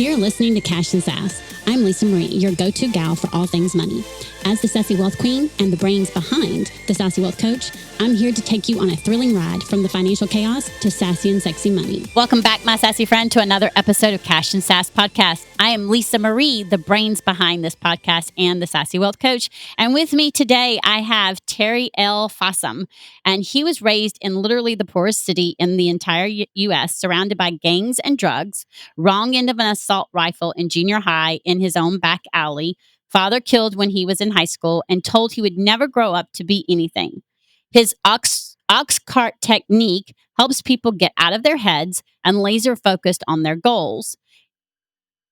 You're listening to Cash and Sass. I'm Lisa Marie, your go-to gal for all things money. As the Sassy Wealth Queen and the brains behind the Sassy Wealth Coach, I'm here to take you on a thrilling ride from the financial chaos to sassy and sexy money. Welcome back, my sassy friend, to another episode of Cash and Sass podcast. I am Lisa Marie, the brains behind this podcast and the Sassy Wealth Coach. And with me today, I have Terry L. Fossum. And he was raised in literally the poorest city in the entire U.S., surrounded by gangs and drugs, wrong end of an assault rifle in junior high in his own back alley, father killed when he was in high school, and told he would never grow up to be anything. His Oxcart technique helps people get out of their heads and laser focused on their goals.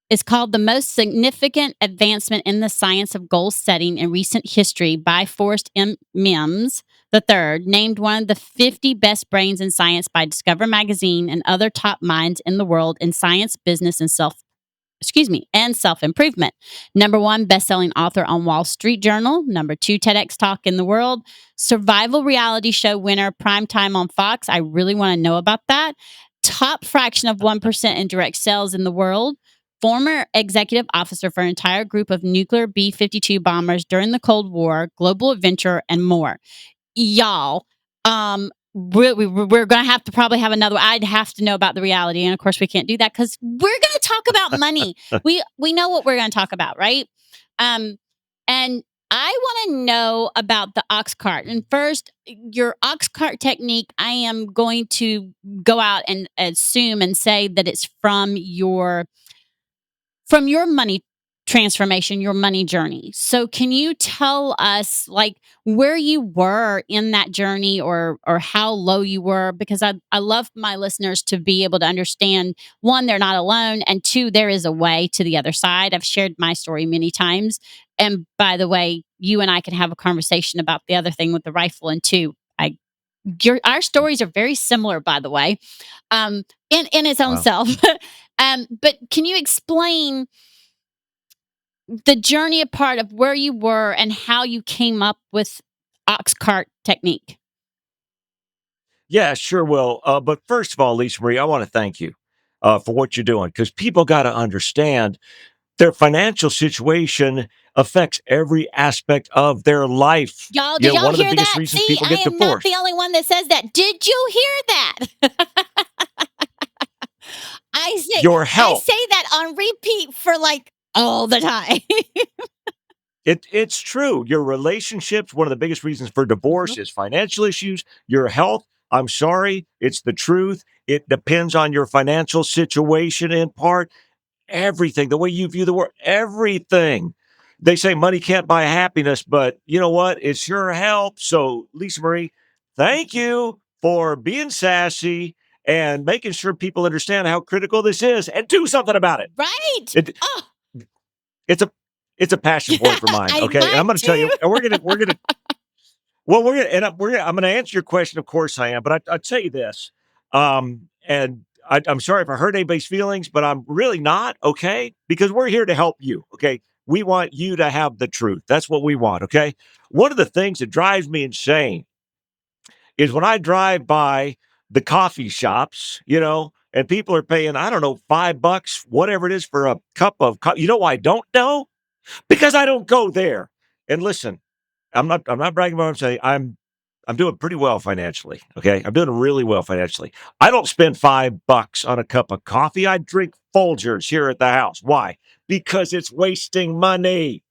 It's called the most significant advancement in the science of goal setting in recent history by Forrest M. Mims III, named one of the 50 best brains in science by Discover Magazine and other top minds in the world in science, business, and self-improvement. Number 1 best-selling author on Wall Street Journal. Number 2 TEDx talk in the world. Survival reality show winner, primetime on Fox. I really want to know about that. Top fraction of 1% in direct sales in the world. Former executive officer for an entire group of nuclear B-52 bombers during the Cold War, global adventure, and more. Y'all, we're going to have to probably have another. I'd have to know about the reality, and of course, we can't do that because we're going to talk about money. We know what we're going to talk about, right? And I want to know about the Oxcart. And first, your Oxcart technique. I am going to go out and assume and say that it's from your money transformation, your money journey. So can you tell us like where you were in that journey or how low you were? Because I love my listeners to be able to understand, one, they're not alone, and two, there is a way to the other side. I've shared my story many times. And by the way, you and I can have a conversation about the other thing with the rifle. And two, our stories are very similar, by the way, in its own self. But can you explain the journey apart of where you were and how you came up with Oxcart technique? Yeah, sure will. But first of all, Lisa Marie, I want to thank you for what you're doing because people got to understand their financial situation affects every aspect of their life. Y'all, did y'all one of the hear biggest that? reasons See, people get I am not divorced. the only one that says that. Did you hear that? Your health. I say that on repeat for like all the time. It's true. Your relationships, one of the biggest reasons for divorce is financial issues. Your health, I'm sorry, it's the truth. It depends on your financial situation in part. Everything, the way you view the world, everything. They say money can't buy happiness, but you know what? It sure helps. So, Lisa Marie, thank you for being sassy and making sure people understand how critical this is and do something about it. Right. It's a it's a passion point for mine. Okay. And I'm going to tell you, and I'm going to answer your question. Of course I am, but I'll tell you this. And I'm sorry if I hurt anybody's feelings, but I'm really not. Okay. Because we're here to help you. Okay. We want you to have the truth. That's what we want. Okay. One of the things that drives me insane is when I drive by the coffee shops, and people are paying, I don't know, $5, whatever it is for a cup of coffee. You know why I don't know? Because I don't go there. And listen, I'm not bragging about what I'm saying. I'm doing pretty well financially. Okay. I'm doing really well financially. I don't spend $5 on a cup of coffee. I drink Folgers here at the house. Why? Because it's wasting money.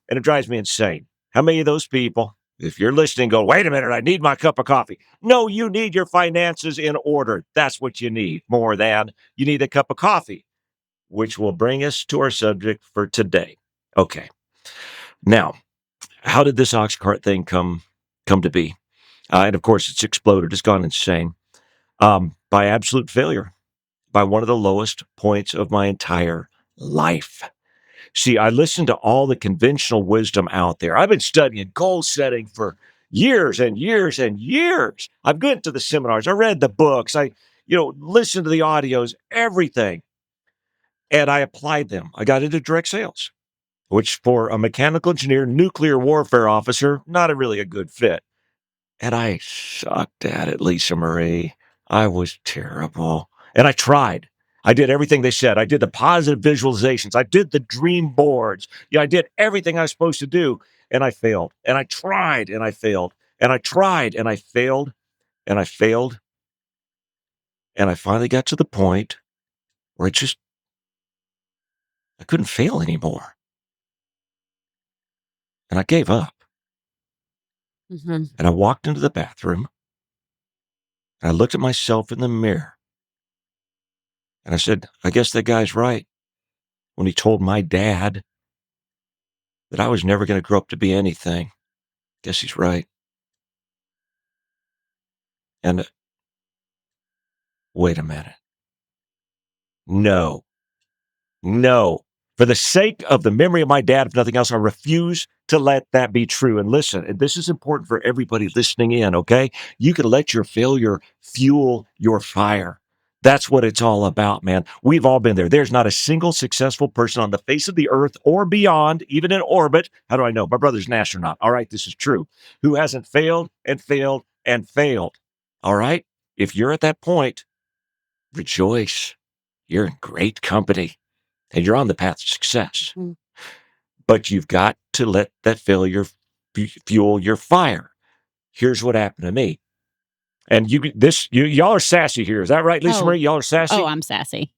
And it drives me insane. How many of those people, if you're listening, go, wait a minute, I need my cup of coffee. No, you need your finances in order. That's what you need more than you need a cup of coffee, which will bring us to our subject for today. Okay. Now, how did this Oxcart thing come to be? And of course, it's exploded. It's gone insane by absolute failure, by one of the lowest points of my entire life. See, I listened to all the conventional wisdom out there. I've been studying goal setting for years and years and years. I've been to the seminars. I read the books. I listened to the audios, everything. And I applied them. I got into direct sales, which for a mechanical engineer, nuclear warfare officer, not really a good fit. And I sucked at it, Lisa Marie. I was terrible. And I tried. I did everything they said. I did the positive visualizations. I did the dream boards. Yeah, I did everything I was supposed to do, and I failed. And I tried, and I failed. And I tried, and I failed, and I failed. And I finally got to the point where I couldn't fail anymore. And I gave up. Mhm. And I walked into the bathroom, and I looked at myself in the mirror, and I said, I guess that guy's right when he told my dad that I was never going to grow up to be anything. Guess he's right. And wait a minute. No, no. For the sake of the memory of my dad, if nothing else, I refuse to let that be true. And listen, and this is important for everybody listening in, okay? You can let your failure fuel your fire. That's what it's all about, man. We've all been there. There's not a single successful person on the face of the earth or beyond, even in orbit. How do I know? My brother's an astronaut. All right, this is true. Who hasn't failed and failed and failed? All right? If you're at that point, rejoice. You're in great company and you're on the path to success. Mhm. But you've got to let that failure fuel your fire. Here's what happened to me. And y'all are sassy here. Is that right, Lisa Oh, Marie? Y'all are oh, sassy? I'm sassy.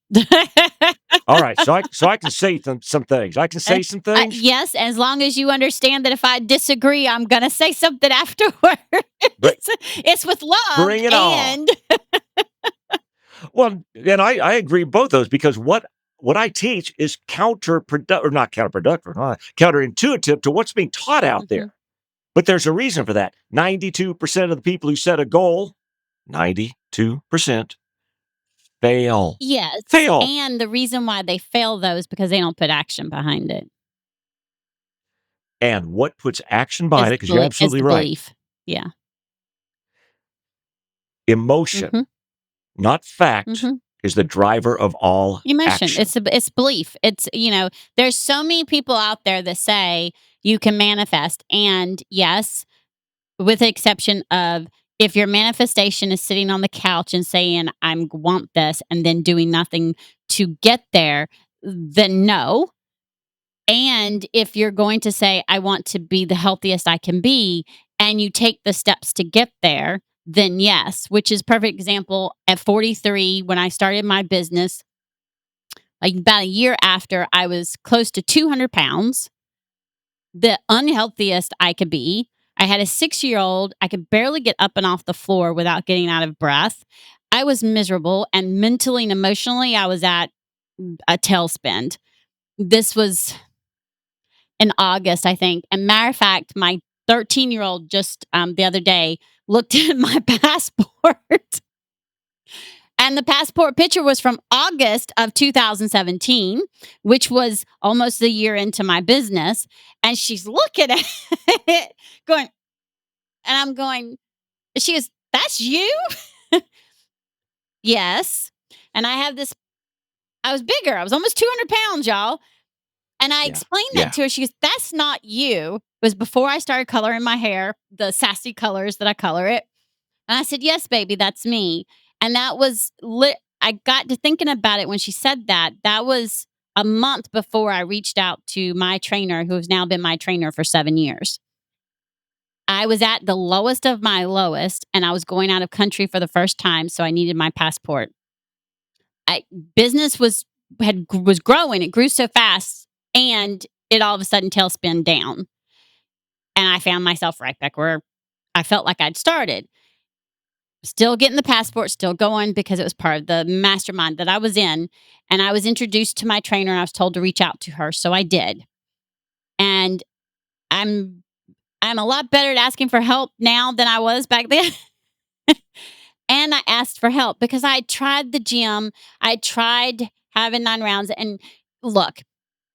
All right. So I can say some things. I can say some things. Yes, as long as you understand that if I disagree, I'm gonna say something afterwards. But It's with love bring it on. and Well, and I agree both those because what I teach is counterproductive or not counterproductive, counterintuitive to what's being taught out Mhm. there. But there's a reason for that. 92% of the people who set a goal, 92% fail. Yes, Fail. and the reason why they fail, though, is because they don't put action behind it. And what puts action behind it, because you're It's absolutely the right. belief. Yeah. Emotion, Mhm, not fact, mhm. is the driver of all Emotion. action. It's belief. There's so many people out there that say you can manifest, and yes, with the exception of if your manifestation is sitting on the couch and saying, "I want this," and then doing nothing to get there, then no. And if you're going to say, "I want to be the healthiest I can be," and you take the steps to get there, then yes, which is perfect example at 43 when I started my business, like about a year after I was close to 200 pounds, the unhealthiest I could be. I had a 6-year old. I could barely get up and off the floor without getting out of breath. I was miserable and mentally and emotionally, I was at a tailspin. This was in August, I think. And matter of fact, my 13-year-old just the other day looked at my passport, and the passport picture was from August of 2017, which was almost a year into my business. And she's looking at it, going, and I'm going, she goes, "That's you?" Yes. And I was bigger. I was almost 200 pounds, y'all. And I Yeah. explained that Yeah. to her. She goes, "That's not you." It was before I started coloring my hair, the sassy colors that I color it. And I said, "Yes, baby, that's me." And that was I got to thinking about it when she said that. That was a month before I reached out to my trainer, who has now been my trainer for 7 years. I was at the lowest of my lowest, and I was going out of country for the first time, so I needed my passport. I business was growing. It grew so fast, and it all of a sudden tailspin down. And I found myself right back where I felt like I'd started. Still getting the passport, still going because it was part of the mastermind that I was in. And I was introduced to my trainer and I was told to reach out to her. So I did. And I'm I'm a lot better at asking for help now than I was back then. And I asked for help because I tried the gym. I tried having 9 rounds. And look,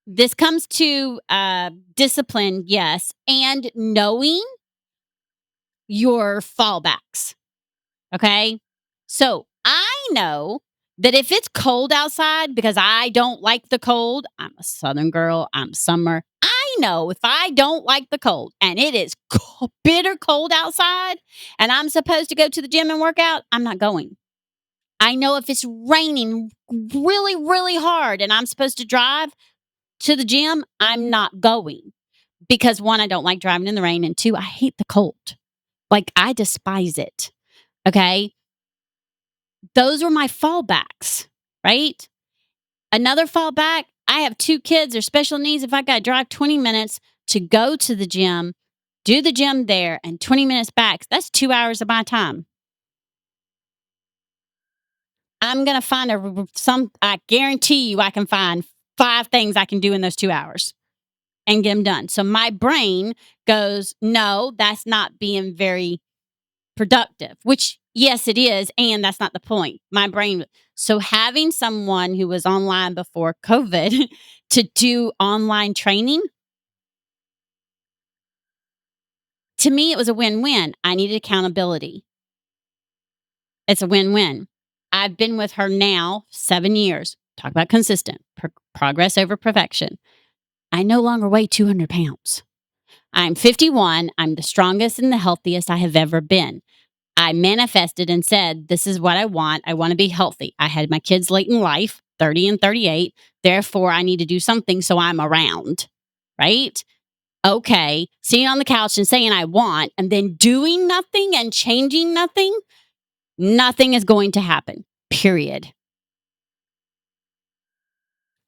this comes to discipline, yes, and knowing your fallbacks. Okay. So I know that if it's cold outside, because I don't like the cold, I'm a Southern girl, I'm summer. I know if I don't like the cold and it is bitter cold outside and I'm supposed to go to the gym and work out, I'm not going. I know if it's raining really, really hard and I'm supposed to drive to the gym, I'm not going because one, I don't like driving in the rain, and two, I hate the cold. Like, I despise it. Okay. Those were my fallbacks, right? Another fallback, I have two kids, they're special needs. If I got to drive 20 minutes to go to the gym, do the gym there, and 20 minutes back, that's 2 hours of my time. I'm going to find I guarantee you I can find 5 things I can do in those 2 hours and get them done. So my brain goes, no, that's not being very productive, which, yes, it is. And that's not the point. My brain. So having someone who was online before COVID to do online training, to me, it was a win win. I needed accountability. It's a win win. I've been with her now 7 years. Talk about consistent progress over perfection. I no longer weigh 200 pounds. I'm 51. I'm the strongest and the healthiest I have ever been. I manifested and said, this is what I want. I want to be healthy. I had my kids late in life, 30 and 38. Therefore, I need to do something so I'm around, right? Okay. Sitting on the couch and saying I want, and then doing nothing and changing nothing, nothing is going to happen, period.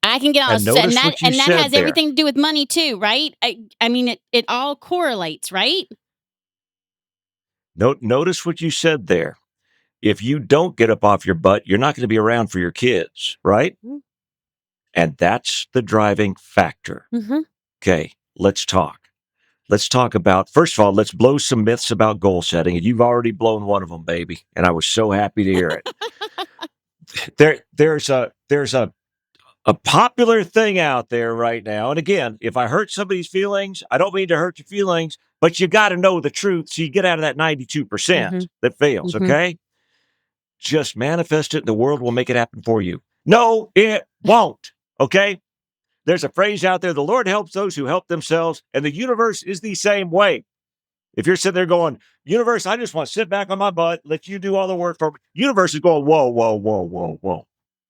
I can get on a And set, notice what you and that said has there. everything to do with money too, right? I mean it all correlates, right? Notice what you said there. If you don't get up off your butt, you're not going to be around for your kids, right? Mhm. And that's the driving factor. Mhm. Okay, let's talk. Let's talk about, first of all, let's blow some myths about goal setting. And you've already blown one of them, baby. And I was so happy to hear it. There's a popular thing out there right now. And again, if I hurt somebody's feelings, I don't mean to hurt your feelings, but you got to know the truth so you get out of that 92% Mhm. that fails, Mhm. okay? Just manifest it and the world will make it happen for you. No, it won't, okay? There's a phrase out there, the Lord helps those who help themselves, and the universe is the same way. If you're sitting there going, universe, I just want to sit back on my butt, let you do all the work for me. Universe is going, whoa, whoa, whoa, whoa, whoa.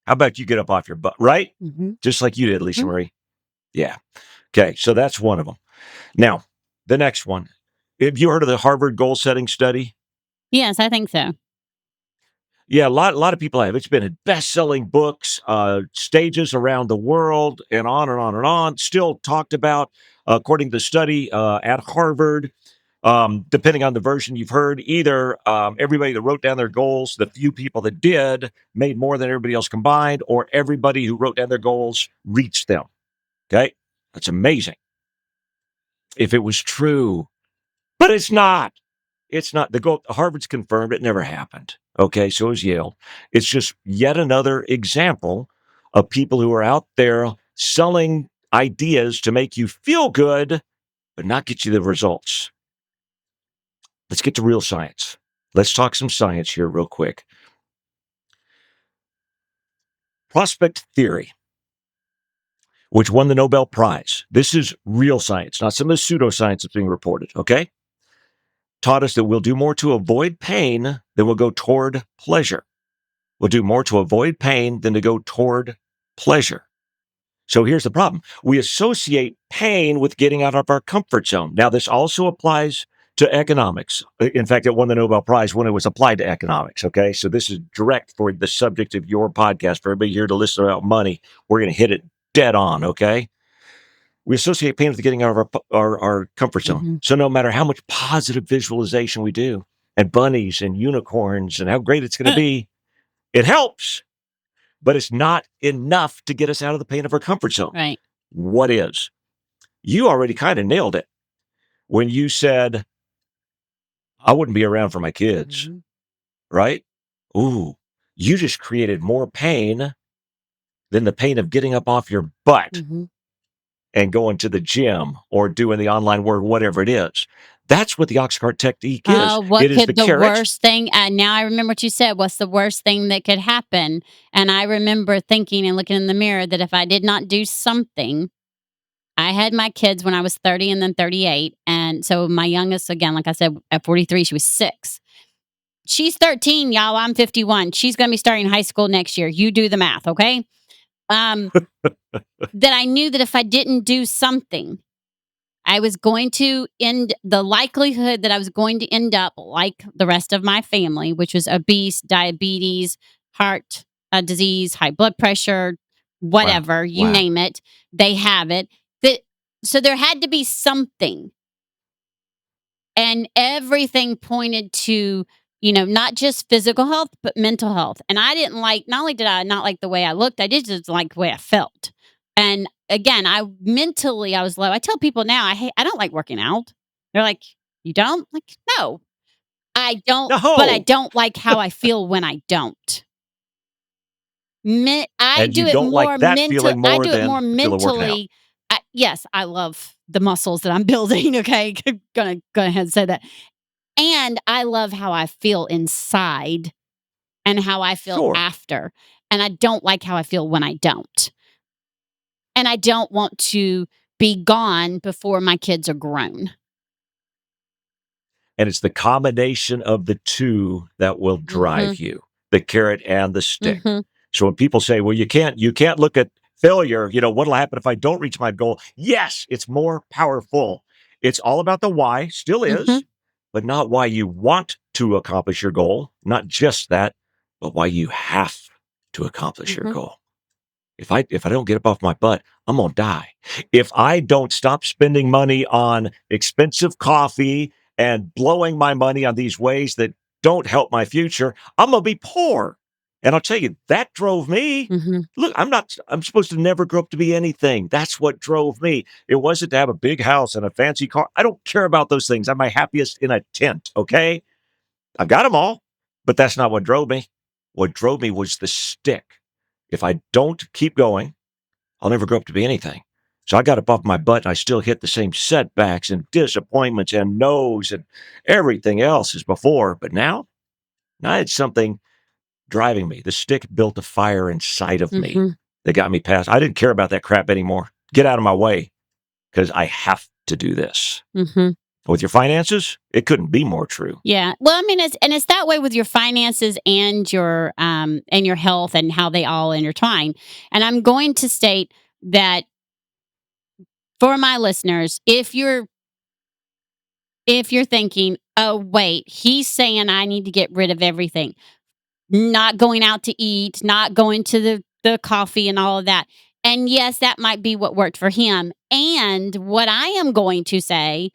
How about you get up off your butt, right? Mhm. Just like you did, Lisa Mhm. Marie. Yeah. Okay. So that's one of them. Now, the next one. Have you heard of the Harvard goal setting study? Yes, I think so. Yeah, a lot of people have. It's been in best-selling books, stages around the world, and on and on and on. Still talked about, according to the study at Harvard. Depending on the version you've heard, either everybody that wrote down their goals, the few people that did, made more than everybody else combined, or everybody who wrote down their goals reached them. Okay, that's amazing. If it was true, but it's not. It's not the goal. Harvard's confirmed it never happened. Okay, so is Yale. It's just yet another example of people who are out there selling ideas to make you feel good, but not get you the results. Let's get to real science. Let's talk some science here, real quick. Prospect theory, which won the Nobel Prize. This is real science, not some of the pseudoscience that's being reported. Okay, taught us that we'll do more to avoid pain than we'll go toward pleasure. We'll do more to avoid pain than to go toward pleasure. So here's the problem. We associate pain with getting out of our comfort zone. Now, this also applies to economics. In fact, it won the Nobel Prize when it was applied to economics. Okay. So this is direct for the subject of your podcast. For everybody here to listen about money, we're going to hit it dead on. Okay. We associate pain with getting out of our comfort zone. Mhm. So no matter how much positive visualization we do, and bunnies and unicorns and how great it's going to be, it helps, but it's not enough to get us out of the pain of our comfort zone. Right. What is? You already kind of nailed it when you said, I wouldn't be around for my kids, Mhm. right? Ooh, you just created more pain than the pain of getting up off your butt Mhm. and going to the gym or doing the online work, whatever it is. That's what the Oxcart technique is. What It is the could the carrot. worst thing now I remember what you said, what's the worst thing that could happen? And I remember thinking and looking in the mirror that if I did not do something, I had my kids when I was 30 and then 38. And so my youngest, again, like I said, at 43, she was 6. she's 13, y'all. I'm 51. She's going to be starting high school next year. You do the math, okay? Um, that I knew that if I didn't do something, I was going to end the likelihood that I was going to end up like the rest of my family, which was obese, diabetes, heart disease, high blood pressure, Wow. whatever, you Wow. name it, they have it. That so there had to be something, and everything pointed to, not just physical health but mental health. And I didn't like, not only did I not like the way I looked, I did just like the way I felt. And again, I was low. I tell people now, I don't like working out. They're like, you don't? Like, no, I don't, but I No. don't like how I feel when I don't. I And do you it don't like more that mental. feeling I more do it than more the feeling of working out. mentally. Yes, I love the muscles that I'm building. Okay, gonna go ahead and say that. And I love how I feel inside and how I feel Sure. after. And I don't like how I feel when I don't. And I don't want to be gone before my kids are grown. And it's the combination of the two that will Mhm. drive you, the carrot and the stick. Mhm. So when people say, well, you can't look at failure, what'll happen if I don't reach my goal? Yes, it's more powerful. It's all about the why, still Mhm. is, but not why you want to accomplish your goal. Not just that, but why you have to accomplish your Mhm. goal. If I don't get up off my butt, I'm gonna die. If I don't stop spending money on expensive coffee and blowing my money on these ways that don't help my future, I'm gonna be poor. And I'll tell you, that drove me. Mhm. Look, I'm supposed to never grow up to be anything. That's what drove me. It wasn't to have a big house and a fancy car. I don't care about those things. I'm my happiest in a tent, okay? I've got them all, but that's not what drove me. What drove me was the stick. If I don't keep going, I'll never grow up to be anything. So I got up off my butt and I still hit the same setbacks and disappointments and no's and everything else as before. But now it's something driving me. The stick built a fire inside of me Mhm. that got me past. I didn't care about that crap anymore. Get out of my way because I have to do this. Mhm. With your finances, it couldn't be more true. Yeah. Well, I mean, it's that way with your finances and your health and how they all intertwine. And I'm going to state that for my listeners, if you're thinking, "Oh, wait, he's saying I need to get rid of everything." Not going out to eat, not going to the coffee and all of that. And yes, that might be what worked for him. And what I am going to say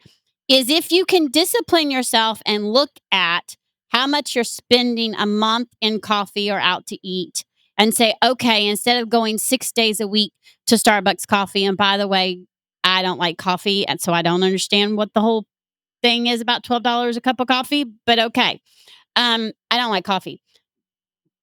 is if you can discipline yourself and look at how much you're spending a month in coffee or out to eat and say, okay, instead of going 6 days a week to Starbucks coffee, and by the way, I don't like coffee, and so I don't understand what the whole thing is about $12 a cup of coffee, but okay. I don't like coffee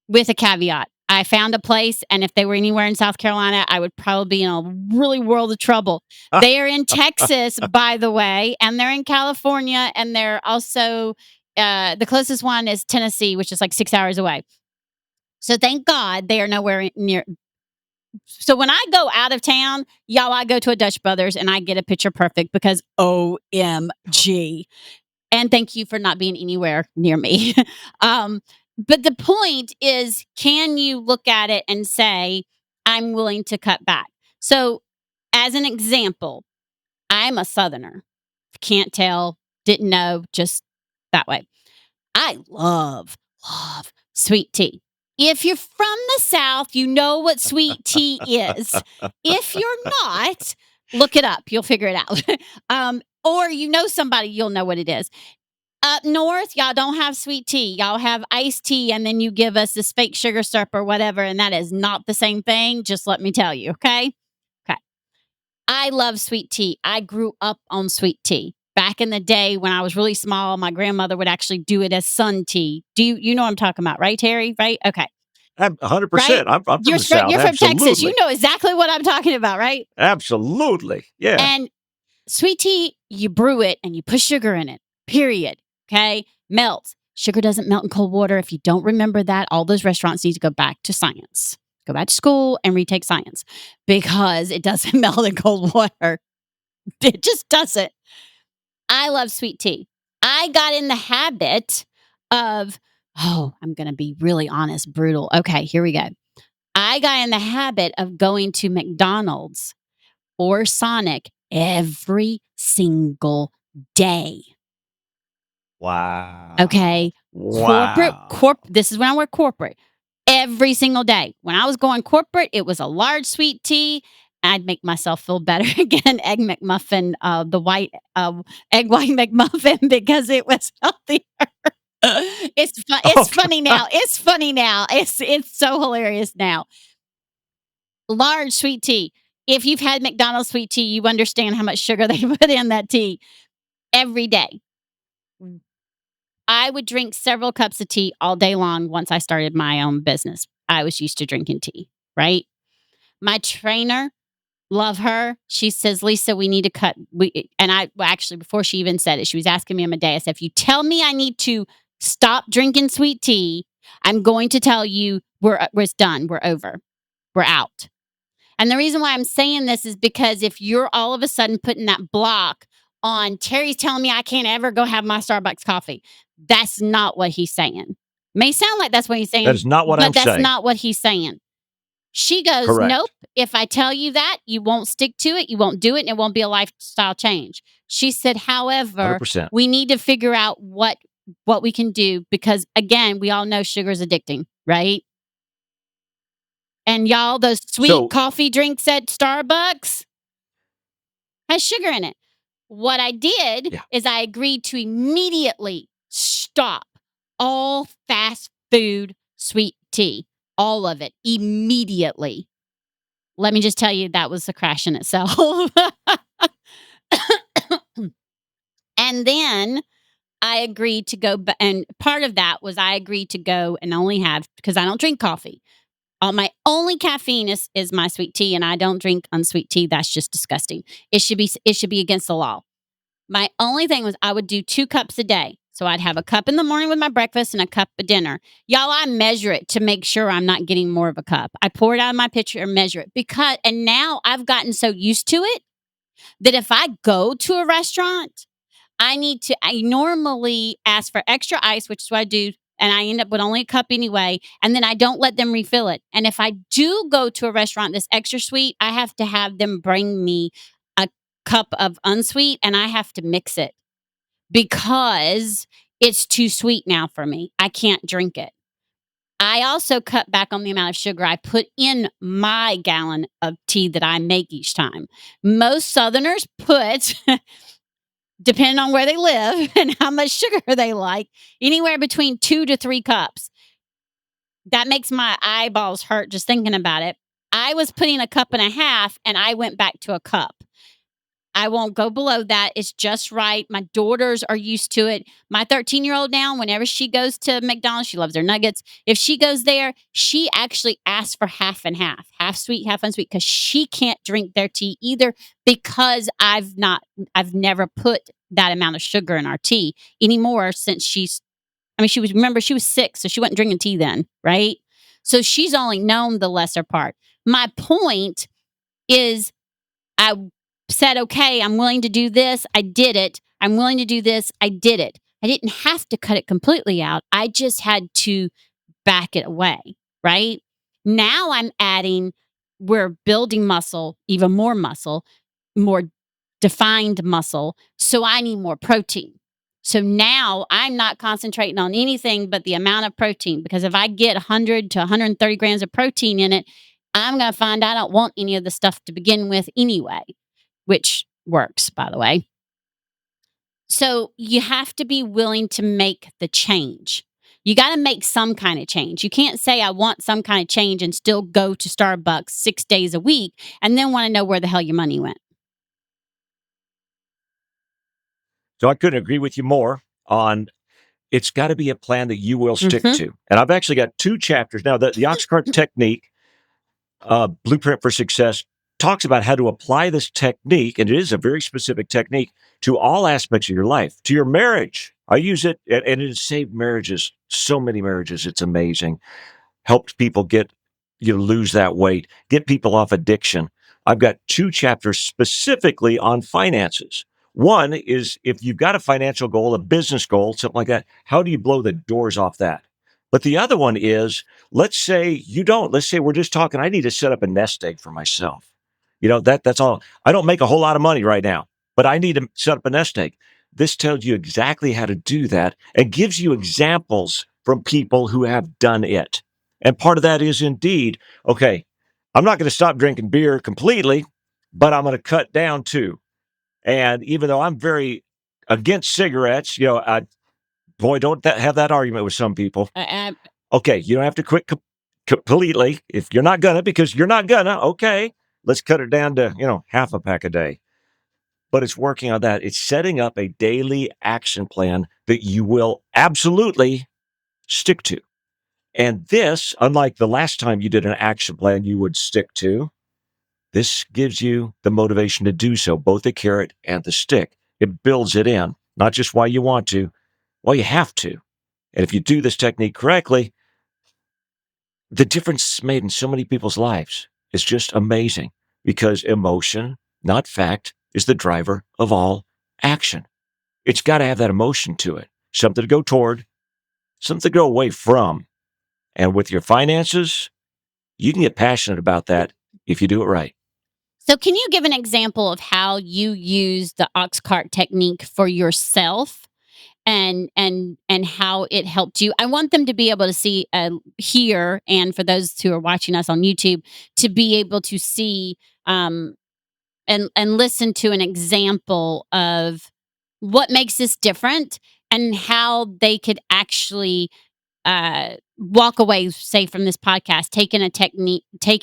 with a caveat. I found a place, and if they were anywhere in South Carolina, I would probably be in a really world of trouble. They are in Texas, by the way, and they're in California, and they're also the closest one is Tennessee, which is like 6 hours away. So thank God they are nowhere near. So when I go out of town, y'all, I go to a Dutch Brothers and I get a picture perfect because OMG. And thank you for not being anywhere near me. um, but the point is, can you look at it and say, I'm willing to cut back? So, as an example, I'm a Southerner. Can't tell, didn't know, just that way. I love sweet tea. If you're from the South, you know what sweet tea is. If you're not, look it up. You'll figure it out. Or you know somebody, you'll know what it is. Up north, y'all don't have sweet tea. Y'all have iced tea, and then you give us this fake sugar syrup or whatever, and that is not the same thing. Just let me tell you, okay? Okay. I love sweet tea. I grew up on sweet tea. Back in the day when I was really small, my grandmother would actually do it as sun tea. Do you know what I'm talking about, right, Terry? Right? Okay. Right? 100%. I'm from the South. You're from Texas. You Absolutely. know exactly what I'm talking about, right? Absolutely. Yeah. And sweet tea, you brew it and you put sugar in it, period. Okay. Melts. Sugar doesn't melt in cold water. If you don't remember that, all those restaurants need to go back to science. Go back to school and retake science because it doesn't melt in cold water. It just doesn't. I love sweet tea. I got in the habit of Oh, I'm going to be really honest, brutal. Okay, here we go. I got in the habit of going to McDonald's or Sonic every single day. Wow. Okay. Wow. This is when I work corporate. Every single day. When I was going corporate, it was a large sweet tea. I'd make myself feel better again, egg McMuffin, the white egg white McMuffin because it was healthy. It's Oh, funny now. It's funny now. It's so hilarious now. Large sweet tea. If you've had McDonald's sweet tea, you understand how much sugar they put in that tea every day. I would drink several cups of tea all day long once I started my own business. I was used to drinking tea, right? My trainer, love her. She says, "Lisa, we need to cut." And I well, actually, before she even said it, she was asking me on my day. I said, "If you tell me I need to stop drinking sweet tea, I'm going to tell you it's done. We're over. We're out." And the reason why I'm saying this is because if you're all of a sudden putting that block on Terry's telling me I can't ever go have my Starbucks coffee, that's not what he's saying. May sound like that's what he's that saying, is not what I'm but that's saying. not what he's saying. She goes, "Nope. Correct. If I tell you that, you won't stick to it, you won't do it, and it won't be a lifestyle change." She said, "However, 100%. we need to figure out what we can do because again, we all know sugar is addicting, right? And y'all, those sweet So, coffee drinks at Starbucks has sugar in it." What I did yeah. is I agreed to immediately stop all fast food sweet tea, all of it immediately. Let me just tell you, that was a crash in itself. And then I agreed to go, and part of that was I agreed to go and only have, because I don't drink coffee. My only caffeine is my sweet tea, and I don't drink unsweet tea. That's just disgusting. It should be against the law. My only thing was I would do 2 cups a day. So I'd have a cup in the morning with my breakfast and a cup at dinner. Y'all, I measure it to make sure I'm not getting more of a cup. I pour it out of my pitcher and measure it and now I've gotten so used to it that if I go to a restaurant, I normally ask for extra ice, which is what I do, and I end up with only a cup anyway, and then I don't let them refill it. And if I do go to a restaurant that's extra sweet, I have to have them bring me a cup of unsweet, and I have to mix it because it's too sweet now for me. I can't drink it. I also cut back on the amount of sugar I put in my gallon of tea that I make each time. Most Southerners put depending on where they live and how much sugar they like, anywhere between 2 to 3 cups. That makes my eyeballs hurt just thinking about it. I was putting a cup and a half, and I went back to a cup. I won't go below that. It's just right. My daughters are used to it. My 13-year-old now, whenever she goes to McDonald's, she loves their nuggets. If she goes there, she actually asks for half and half sweet, half unsweet, because she can't drink their tea either because I've never put that amount of sugar in our tea anymore since remember, she was 6, so she wasn't drinking tea then, right? So she's only known the lesser part. My point is I said, "Okay, I'm willing to do this." I did it. "I'm willing to do this." I did it. I didn't have to cut it completely out. I just had to back it away, right? Now we're building muscle, even more defined muscle. So I need more protein. So now I'm not concentrating on anything but the amount of protein because if I get 100 to 130 grams of protein in it, I'm going to find I don't want any of the stuff to begin with anyway, which works, by the way. So you have to be willing to make the change. You got to make some kind of change. You can't say, "I want some kind of change," and still go to Starbucks 6 days a week and then want to know where the hell your money went. So I couldn't agree with you more on it's got to be a plan that you will stick Hmm. to. And I've actually got 2 chapters. Now, the Oxcart technique, Blueprint for Success, talks about how to apply this technique, and it is a very specific technique, to all aspects of your life, to your marriage. I use it, and it has saved marriages, so many marriages. It's amazing. Helped people lose that weight, get people off addiction. I've got 2 chapters specifically on finances. One is if you've got a financial goal, a business goal, something like that, how do you blow the doors off that? But the other one is, let's say you don't. Let's say we're just talking, I need to set up a nest egg for myself. That's all. I don't make a whole lot of money right now, but I need to set up a nest egg. This tells you exactly how to do that and gives you examples from people who have done it. And part of that is indeed, okay, I'm not going to stop drinking beer completely, but I'm going to cut down too. And even though I'm very against cigarettes, boy, don't have that argument with some people. Okay, you don't have to quit completely if you're not gonna, because you're not gonna. Okay, let's cut it down to half a pack a day. But it's working on that. It's setting up a daily action plan that you will absolutely stick to. And this, unlike the last time you did an action plan you would stick to, this gives you the motivation to do so, both the carrot and the stick. It builds it in, not just why you want to, why you have to. And if you do this technique correctly, the difference made in so many people's lives is just amazing, because emotion, not fact, is the driver of all action. It's got to have that emotion to it, something to go toward, something to go away from. And with your finances, you can get passionate about that if you do it right. So, can you give an example of how you use the Oxcart technique for yourself, and how it helped you? I want them to be able to see, hear, and for those who are watching us on YouTube, to be able to see, and listen to an example of what makes this different, and how they could actually walk away, say, from this podcast, taking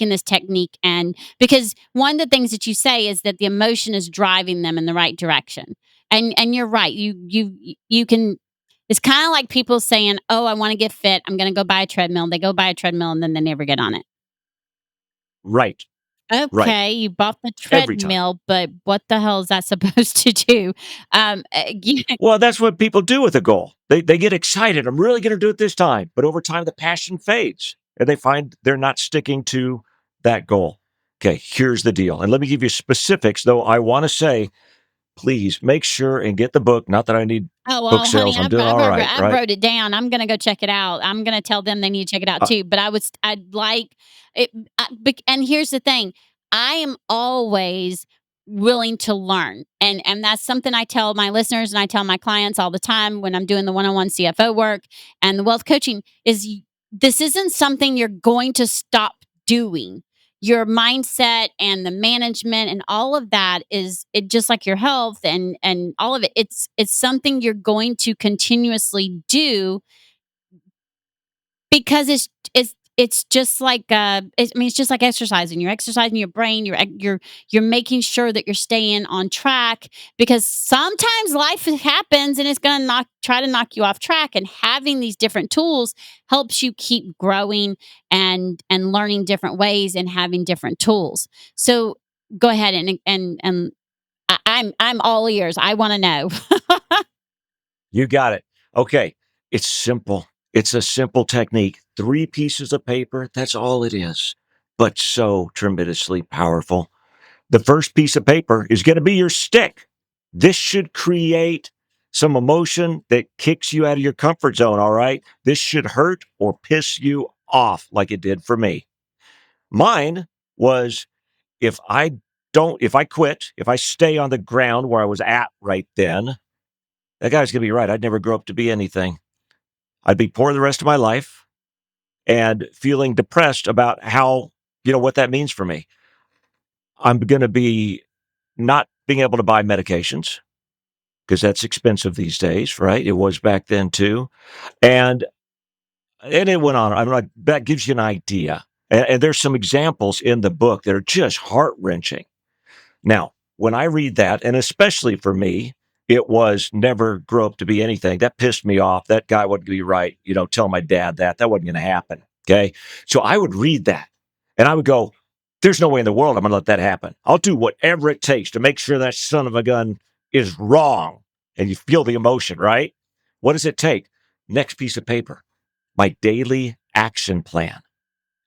this technique. And because one of the things that you say is that the emotion is driving them in the right direction. And you're right. You can, it's kind of like people saying, "Oh, I want to get fit. I'm going to go buy a treadmill." They go buy a treadmill and then they never get on it. Right, right. Okay, you bought the Every time. treadmill, but what the hell is that supposed to do? Well, that's what people do with a goal. They get excited. I'm really going to do it this time. But over time, the passion fades and they find they're not sticking to that goal. Okay, here's the deal. And let me give you specifics, though I want to say, please make sure and get the book. Not that I need Oh, book well, honey, sales. I'm doing all right, I right? wrote it down. I'm gonna go check it out. I'm gonna tell them they need to check it out Uh, too. But I'd like it. And here's the thing: I am always willing to learn, and that's something I tell my listeners and I tell my clients all the time when I'm doing the one-on-one CFO work and the wealth coaching. This isn't something you're going to stop doing. Your mindset and the management and all of that is it, just like your health and all of it. It's something you're going to continuously do, because it's just like, I mean, it's just like exercising. You're exercising your brain. You're making sure that you're staying on track, because sometimes life happens and it's going to try to knock you off track. And having these different tools helps you keep growing and learning different ways and having different tools. So go ahead and I'm all ears. I want to know. you got it. Okay, it's simple. It's a simple technique. 3 pieces of paper. That's all it is, but so tremendously powerful. The first piece of paper is going to be your stick. This should create some emotion that kicks you out of your comfort zone, all right? This should hurt or piss you off like it did for me. Mine was, if I quit, if I stay on the ground where I was at right then, that guy's going to be right. I'd never grow up to be anything. I'd be poor the rest of my life and feeling depressed about what that means for me. I'm going to be not being able to buy medications because that's expensive these days, right? It was back then too. And it went on. I'm like, that gives you an idea. And there's some examples in the book that are just heart wrenching. Now, when I read that, and especially for me, it was never grow up to be anything. That pissed me off. That guy wouldn't be right. Tell my dad that wasn't going to happen. Okay. So I would read that and I would go, there's no way in the world I'm going to let that happen. I'll do whatever it takes to make sure that son of a gun is wrong. And you feel the emotion, right? What does it take? Next piece of paper, my daily action plan.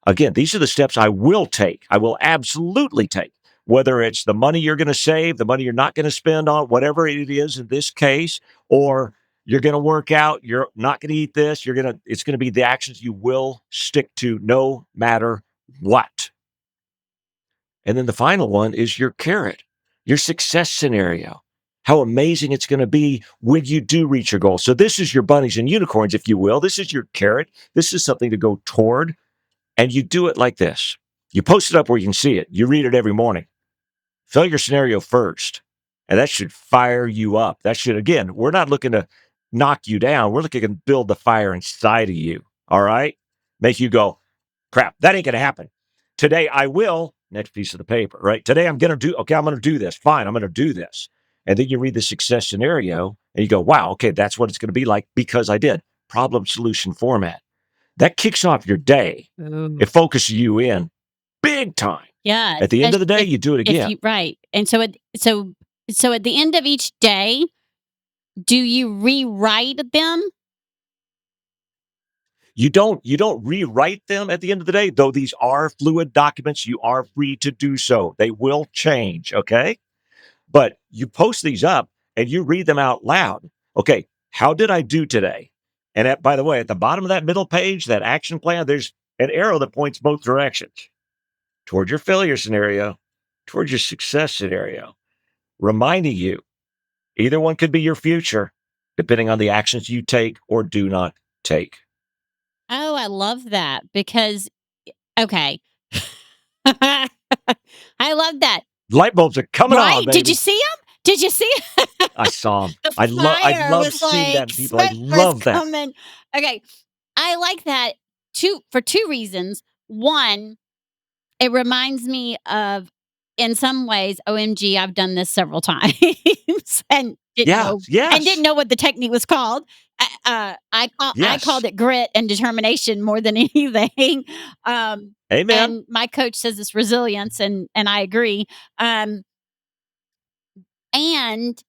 Again, these are the steps I will take. I will absolutely take, whether it's the money you're going to save, the money you're not going to spend on, whatever it is in this case, or You're going to work out. You're not going to eat this. It's going to be the actions you will stick to no matter what. And then the final one is your carrot, your success scenario, how amazing it's going to be when you do reach your goal. So this is your bunnies and unicorns, if you will. This is your carrot. This is something to go toward. And you do it like this. You post it up where you can see it. You read it every morning. Fill your scenario first. And that should fire you up. That should, again, we're not looking to knock you down. We're looking to build the fire inside of you. All right? Make you go, crap, that ain't going to happen. Today I will, next piece of the paper, right? Today I'm going to do this. Fine, I'm going to do this. And then you read the success scenario and you go, wow, okay, that's what it's going to be like because I did. Problem solution format. That kicks off your day. Ooh. It focuses you in big time. Yeah. At the end of the day, you do it again. Right. And so at the end of each day, do you rewrite them? You don't rewrite them at the end of the day, though these are fluid documents. You are free to do so. They will change, okay? But you post these up and you read them out loud. Okay, how did I do today? And by the way, at the bottom of that middle page, that action plan, there's an arrow that points both directions toward your failure scenario, towards your success scenario, reminding you either one could be your future, depending on the actions you take or do not take. Oh, I love that because okay. I love that. Light bulbs are coming on, Right? Did you baby. see him? Did you see him? I saw them. The I fire love was seeing that like, in people. I smoke was love that. coming. Okay. I like that for two reasons. One, it reminds me of, in some ways, OMG, I've done this several times and didn't Yeah. know Yes. what the technique was called. I Yes. called it grit and determination more than anything. Um, Amen. and my coach says it's resilience, and I agree. Um, and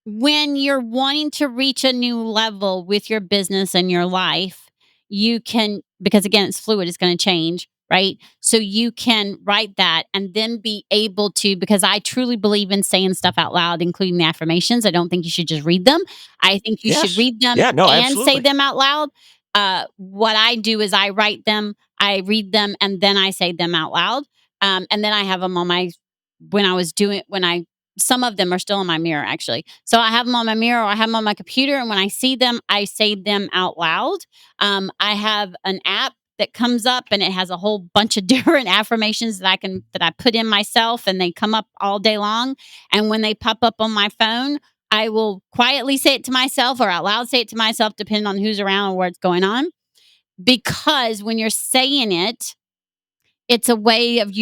when you're wanting to reach a new level with your business and your life, you can, because again, it's fluid, it's going to change, right? So you can write that and then be able to, because I truly believe in saying stuff out loud, including the affirmations. I don't think you should just read them. I think you should Yes. read them Yeah. No, and say absolutely. them out loud. What I do is I write them, I read them, and then I say them out loud. And then I have them on my, when I some of them are still in my mirror, actually. So I have them on my mirror or I have them on my computer, and when I see them, I say them out loud. I have an app that comes up and it has a whole bunch of different affirmations that I put in myself, and they come up all day long. And when they pop up on my phone, I will quietly say it to myself or out loud say it to myself, depending on who's around or what's going on. Because when you're saying it, it's a way of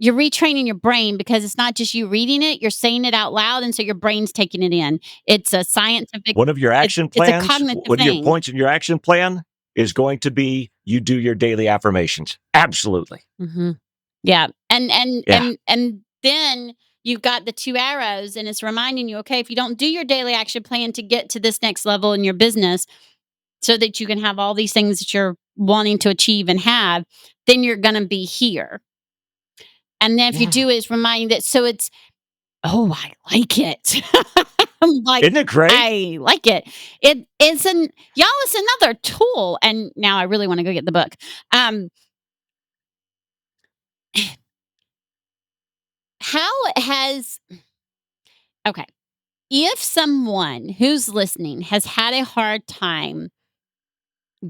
you're retraining your brain, because it's not just you reading it, you're saying it out loud, and so your brain's taking it in. It's a scientific One of your action it's a plans, cognitive one of your thing. points in your action plan is going to be you do your daily affirmations. Absolutely. Mhm. Yeah, Yeah. and then you've got the 2 arrows, and it's reminding you, okay, if you don't do your daily action plan to get to this next level in your business so that you can have all these things that you're wanting to achieve and have, then you're gonna be here. And then if you Yeah. do, it's reminding that, so it's, "Oh, I like it." I'm like, Isn't it great? "I like it." It's another tool, and now I really wanna go get the book. Um, how has okay, if someone who's listening has had a hard time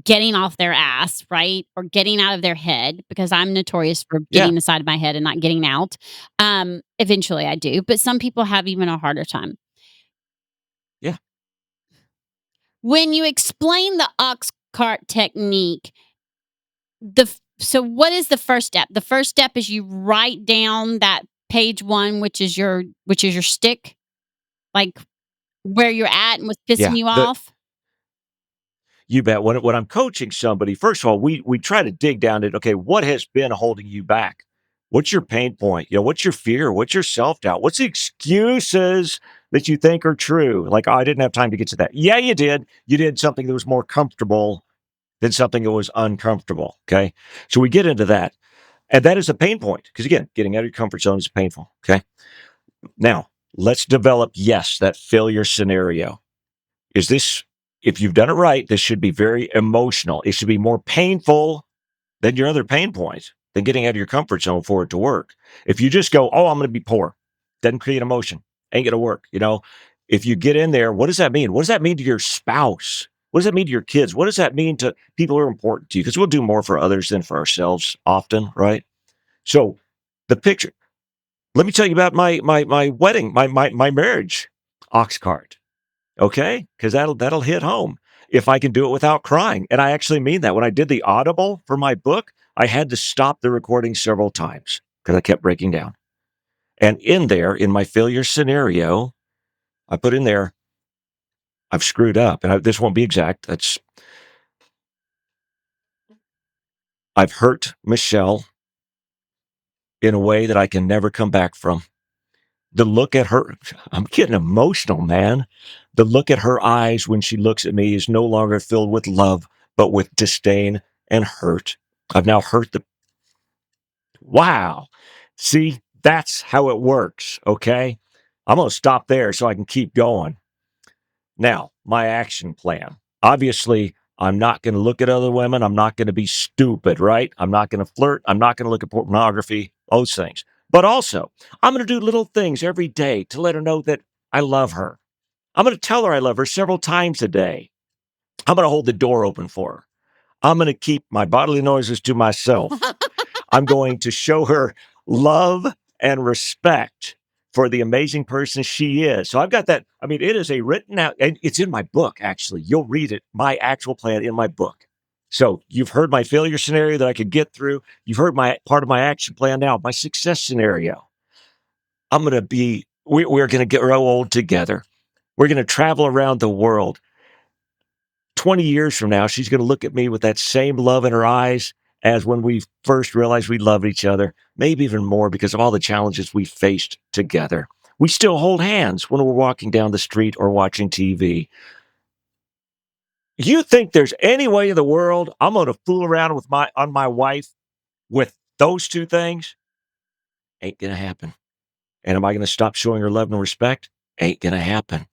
getting off their ass, right? Or getting out of their head, because I'm notorious for Yeah. getting inside of my head and not getting out. Eventually I do, but some people have even a harder time. Yeah. When you explain the Oxcart technique, so what is the first step? The first step is you write down that page 1, which is your stick, like where you're at and what's pissing Yeah. you off? You bet. When I'm coaching somebody, first of all, we try to dig down at, okay, what has been holding you back? What's your pain point? What's your fear? What's your self-doubt? What's the excuses that you think are true? Like, oh, I didn't have time to get to that. Yeah, you did. You did something that was more comfortable than something that was uncomfortable. Okay. So we get into that. And that is a pain point. Because again, getting out of your comfort zone is painful. Okay. Now, let's develop, yes, that failure scenario. Is this, if you've done it right, this should be very emotional. It should be more painful than your other pain points, than getting out of your comfort zone for it to work. If you just go, oh, I'm going to be poor, doesn't create emotion, ain't going to work. If you get in there, what does that mean? What does that mean to your spouse? What does that mean to your kids? What does that mean to people who are important to you? Because we'll do more for others than for ourselves often, right? So the picture, let me tell you about my wedding, my marriage, Oxcart. Okay, because that'll hit home if I can do it without crying. And I actually mean that. When I did the Audible for my book, I had to stop the recording several times because I kept breaking down. And in there, in my failure scenario, I put in there, I've screwed up. And this won't be exact. I've hurt Michelle in a way that I can never come back from. The look at her, I'm getting emotional, man. The look at her eyes when she looks at me is no longer filled with love, but with disdain and hurt. I've now hurt the, wow. See, that's how it works. Okay. I'm going to stop there so I can keep going. Now, my action plan. Obviously, I'm not going to look at other women. I'm not going to be stupid, right? I'm not going to flirt. I'm not going to look at pornography, those things. But also, I'm going to do little things every day to let her know that I love her. I'm going to tell her I love her several times a day. I'm going to hold the door open for her. I'm going to keep my bodily noises to myself. I'm going to show her love and respect for the amazing person she is. So I've got that. I mean, it is a written out, and it's in my book, actually. You'll read it, my actual plan in my book. So you've heard my failure scenario that I could get through. You've heard my part of my action plan now, my success scenario. We're going to grow old together. We're going to travel around the world. 20 years from now, she's going to look at me with that same love in her eyes as when we first realized we loved each other, maybe even more because of all the challenges we faced together. We still hold hands when we're walking down the street or watching TV. You think there's any way in the world I'm going to fool around with my wife with those two things? Ain't going to happen. And am I going to stop showing her love and respect? Ain't going to happen.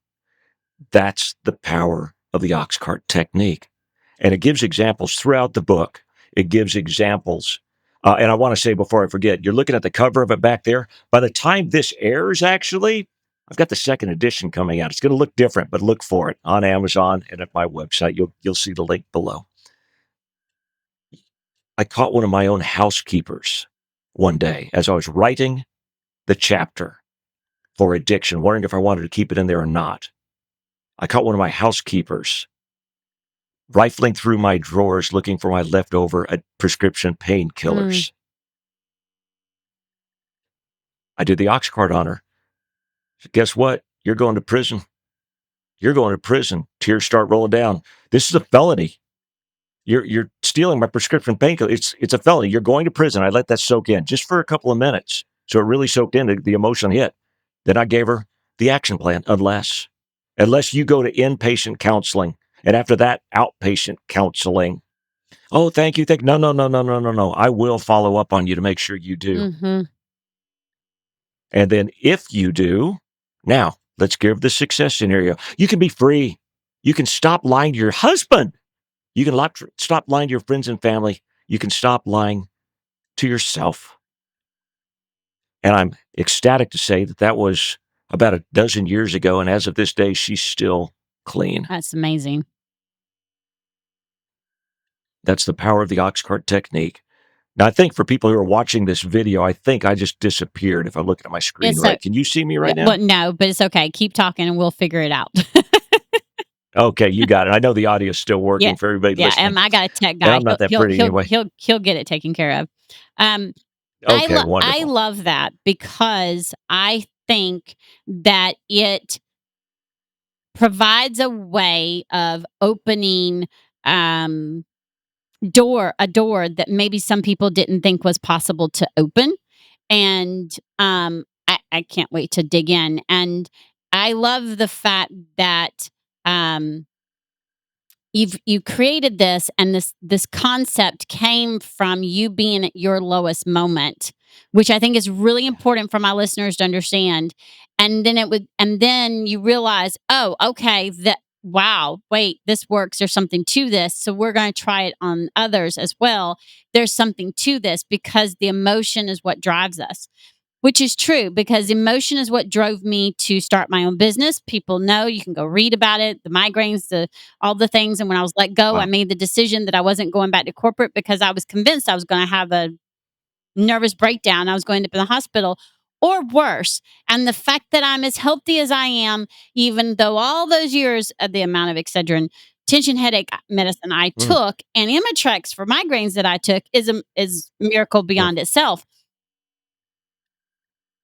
That's the power of the Oxcart technique. And it gives examples throughout the book. It gives examples. And I want to say before I forget, you're looking at the cover of it back there. By the time this airs, actually, I've got the second edition coming out. It's going to look different, but look for it on Amazon and at my website. You'll see the link below. I caught one of my own housekeepers one day as I was writing the chapter for addiction, wondering if I wanted to keep it in there or not. I caught one of my housekeepers rifling through my drawers looking for my leftover prescription painkillers. I did the Oxcart on her. So guess what? You're going to prison. You're going to prison. Tears start rolling down. This is a felony. You're stealing my prescription painkiller. It's a felony. You're going to prison. I let that soak in just for a couple of minutes. So it really soaked in, the emotion hit. Then I gave her the action plan, unless you go to inpatient counseling. And after that, outpatient counseling. Oh, thank you. No, no, no, no, no, no, no. I will follow up on you to make sure you do. Mm-hmm. And then if you do, now let's give the success scenario. You can be free. You can stop lying to your husband. You can stop lying to your friends and family. You can stop lying to yourself. And I'm ecstatic to say that was about a dozen years ago. And as of this day, she's still clean. That's amazing. That's the power of the Oxcart technique. Now, I think for people who are watching this video, I think I just disappeared if I'm looking at my screen right. Can you see me right now? Well, no, but it's okay. Keep talking and we'll figure it out. Okay, you got it. I know the audio is still working for everybody listening. Yeah, and I got a tech guy. And I'm not that pretty anyway. He'll get it taken care of. Okay, wonderful. I love that because I think that it provides a way of opening a door that maybe some people didn't think was possible to open. And I can't wait to dig in. And I love the fact that you created this, and this concept came from you being at your lowest moment, which I think is really important for my listeners to understand. And then you realize, oh, okay, that wow, wait, this works. There's something to this. So we're going to try it on others as well. There's something to this because the emotion is what drives us. Which is true because emotion is what drove me to start my own business. People know, you can go read about it, the migraines, all the things. And when I was let go, I Wow. made the decision that I wasn't going back to corporate because I was convinced I was going to have a nervous breakdown. I was going to be in the hospital or worse. And the fact that I'm as healthy as I am, even though all those years of the amount of Excedrin tension headache medicine I Mm, took and Imitrex for migraines that I took is miracle mm, beyond itself.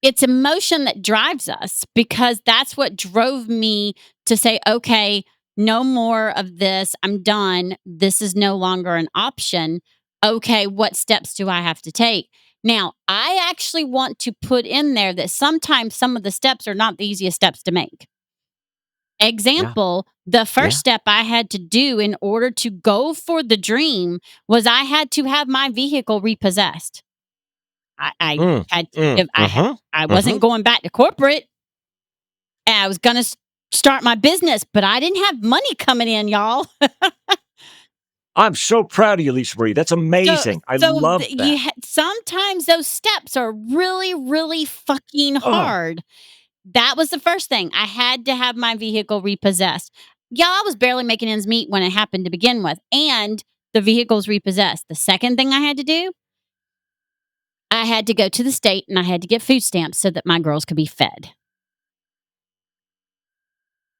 It's emotion that drives us because that's what drove me to say, okay, no more of this. I'm done. This is no longer an option. Okay, what steps do I have to take? Now, I actually want to put in there that sometimes some of the steps are not the easiest steps to make. yeah, Example, the first yeah. step I had to do in order to go for the dream was I had to have my vehicle repossessed. I Mm, had to mm, give mhm, I mhm. wasn't going back to corporate, and I was gonna start my business, but I didn't have money coming in, y'all. I'm so proud of you, Lisa Marie. That's So amazing. I so love the you that. ha sometimes those steps are really, really fucking Oh, hard. That was the first thing. I had to have my vehicle repossessed. Y'all, I was barely making ends meet when it happened to begin with, and the vehicle's repossessed. The second thing I had to do, I had to go to the state and I had to get food stamps so that my girls could be fed.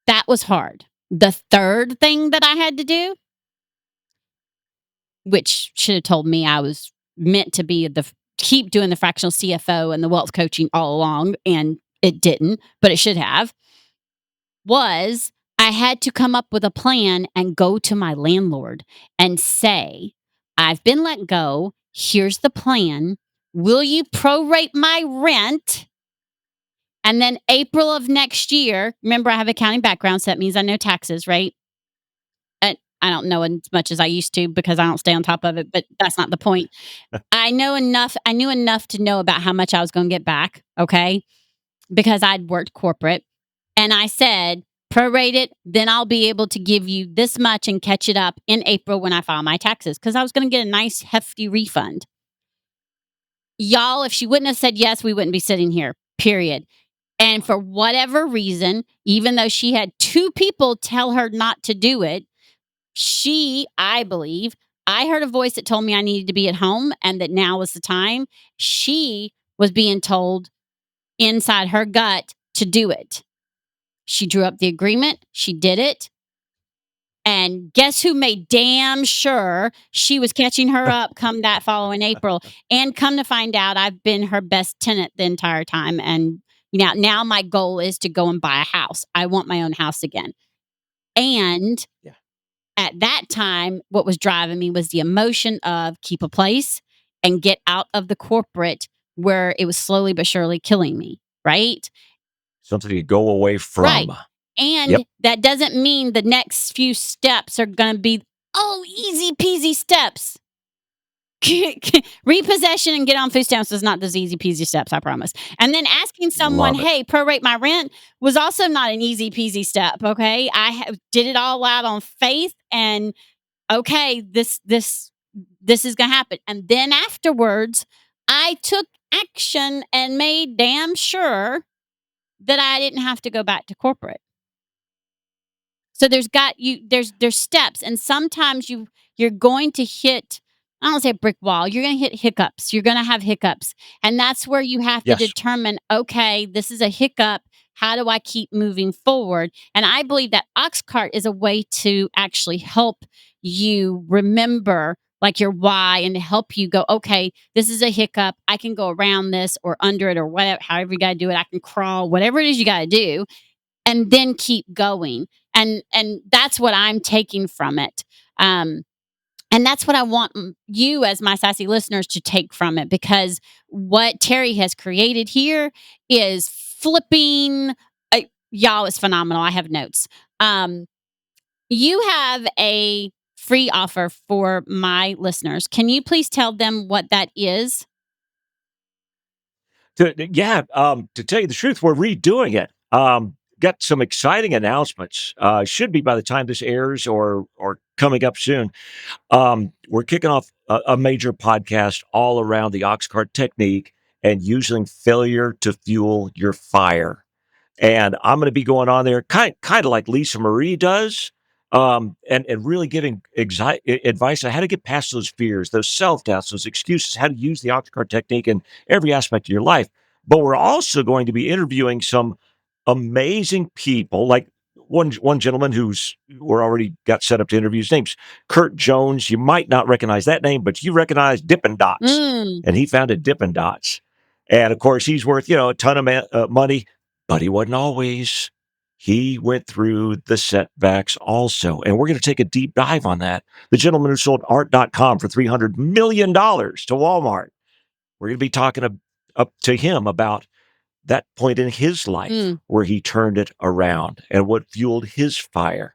That was hard. The third thing that I had to do, which should have told me I was meant to be keep doing the fractional CFO and the wealth coaching all along, and it didn't, but it should have, was I had to come up with a plan and go to my landlord and say, I've been let go. Here's the plan. Will you prorate my rent? And then April of next year, remember I have accounting background, so that means I know taxes, right? And I don't know as much as I used to because I don't stay on top of it, but that's not the point. I knew enough to know about how much I was gonna get back, okay? Because I'd worked corporate. And I said, "Prorate it, then I'll be able to give you this much and catch it up in April when I file my taxes," because I was gonna get a nice hefty refund. Y'all, if she wouldn't have said yes, we wouldn't be sitting here, period. And for whatever reason, even though she had 2 people tell her not to do it, I believe, I heard a voice that told me I needed to be at home and that now was the time. She was being told inside her gut to do it. She drew up the agreement, she did it, and guess who made damn sure she was catching her up come that following April, and come to find out, I've been her best tenant the entire time, and now my goal is to go and buy a house. I want my own house again, and yeah. at that time, what was driving me was the emotion of keep a place and get out of the corporate where it was slowly but surely killing me, right? Something to go away Right. from. And Yep. that doesn't mean the next few steps are going to be, oh, easy peasy steps. Repossession and get on food stamps is not those easy peasy steps, I promise. And then asking someone, Love it. hey, prorate my rent was also not an easy peasy step. Okay. Did it all out on faith and okay, this is going to happen. And then afterwards, I took action and made damn sure that I didn't have to go back to corporate. So there's steps and sometimes you're going to hit I don't say a brick wall, you're going to hit hiccups. You're going to have hiccups. And that's where you have to Yes. determine, okay, this is a hiccup. How do I keep moving forward? And I believe that Oxcart is a way to actually help you remember like your why and to help you go, okay, this is a hiccup. I can go around this or under it or whatever, however you got to do it. I can crawl, whatever it is you got to do and then keep going. And that's what I'm taking from it. Um, and that's what I want you, as my sassy listeners, to take from it because what Terry has created here is flipping. Y'all, is phenomenal. I have notes. Um, you have a free offer for my listeners. Can you please tell them what that is? Yeah, to tell you the truth, we're redoing it. got some exciting announcements. Should be by the time this airs or coming up soon. We're kicking off a major podcast all around the Oxcart technique and using failure to fuel your fire. And I'm going to be going on there, kind of like Lisa Marie does, and really giving advice on how to get past those fears, those self doubts, those excuses, how to use the Oxcart technique in every aspect of your life. But we're also going to be interviewing some amazing people, like one gentleman who's we're already got set up to interview. His name's Kurt Jones. You might not recognize that name, but you recognize Dippin' Dots, Mm. and he founded Dippin' Dots. And of course, he's worth a ton of money, but he wasn't always. He went through the setbacks also, and we're going to take a deep dive on that. The gentleman who sold Art.com for $300 million to Walmart. We're going to be talking up to him about that point in his life where he turned it around and what fueled his fire.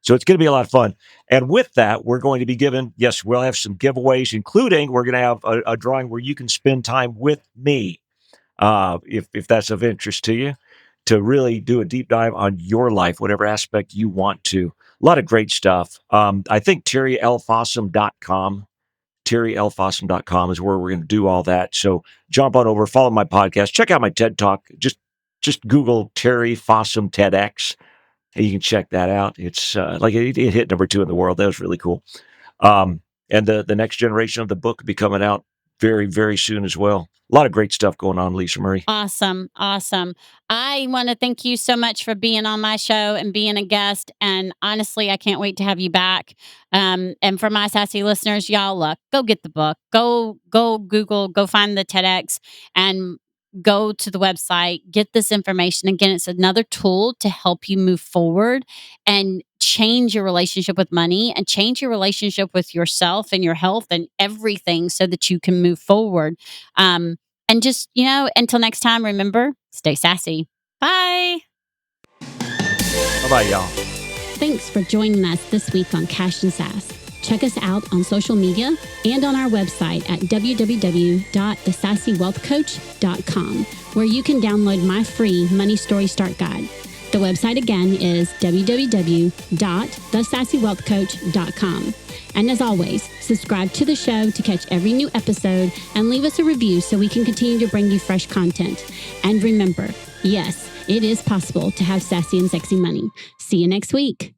So it's going to be a lot of fun. And with that, we're going to be yes, we'll have some giveaways, including we're going to have a drawing where you can spend time with me, if that's of interest to you, to really do a deep dive on your life, whatever aspect you want to. A lot of great stuff. I think TerryLFossum.com TerryLFossum.com is where we're going to do all that. So jump on over, follow my podcast, check out my TED Talk. Just Google Terry Fossum TEDx, and you can check that out. It's like it hit number 2 in the world. That was really cool. And the next generation of the book will be coming out very, very soon as well. A lot of great stuff going on, Lisa Marie. Awesome. Awesome. I want to thank you so much for being on my show and being a guest. And honestly, I can't wait to have you back. And for my sassy listeners, y'all, look, go get the book. Go Google, go find the TEDx and go to the website, get this information. Again, it's another tool to help you move forward and change your relationship with money and change your relationship with yourself and your health and everything so that you can move forward. And just, until next time, remember, stay sassy. Bye. Bye-bye, y'all. Thanks for joining us this week on Cash and Sass. Check us out on social media and on our website at www.thesassywealthcoach.com, where you can download my free Money Story Start Guide. The website again is www.thesassywealthcoach.com. And as always, subscribe to the show to catch every new episode and leave us a review so we can continue to bring you fresh content. And remember, yes, it is possible to have sassy and sexy money. See you next week.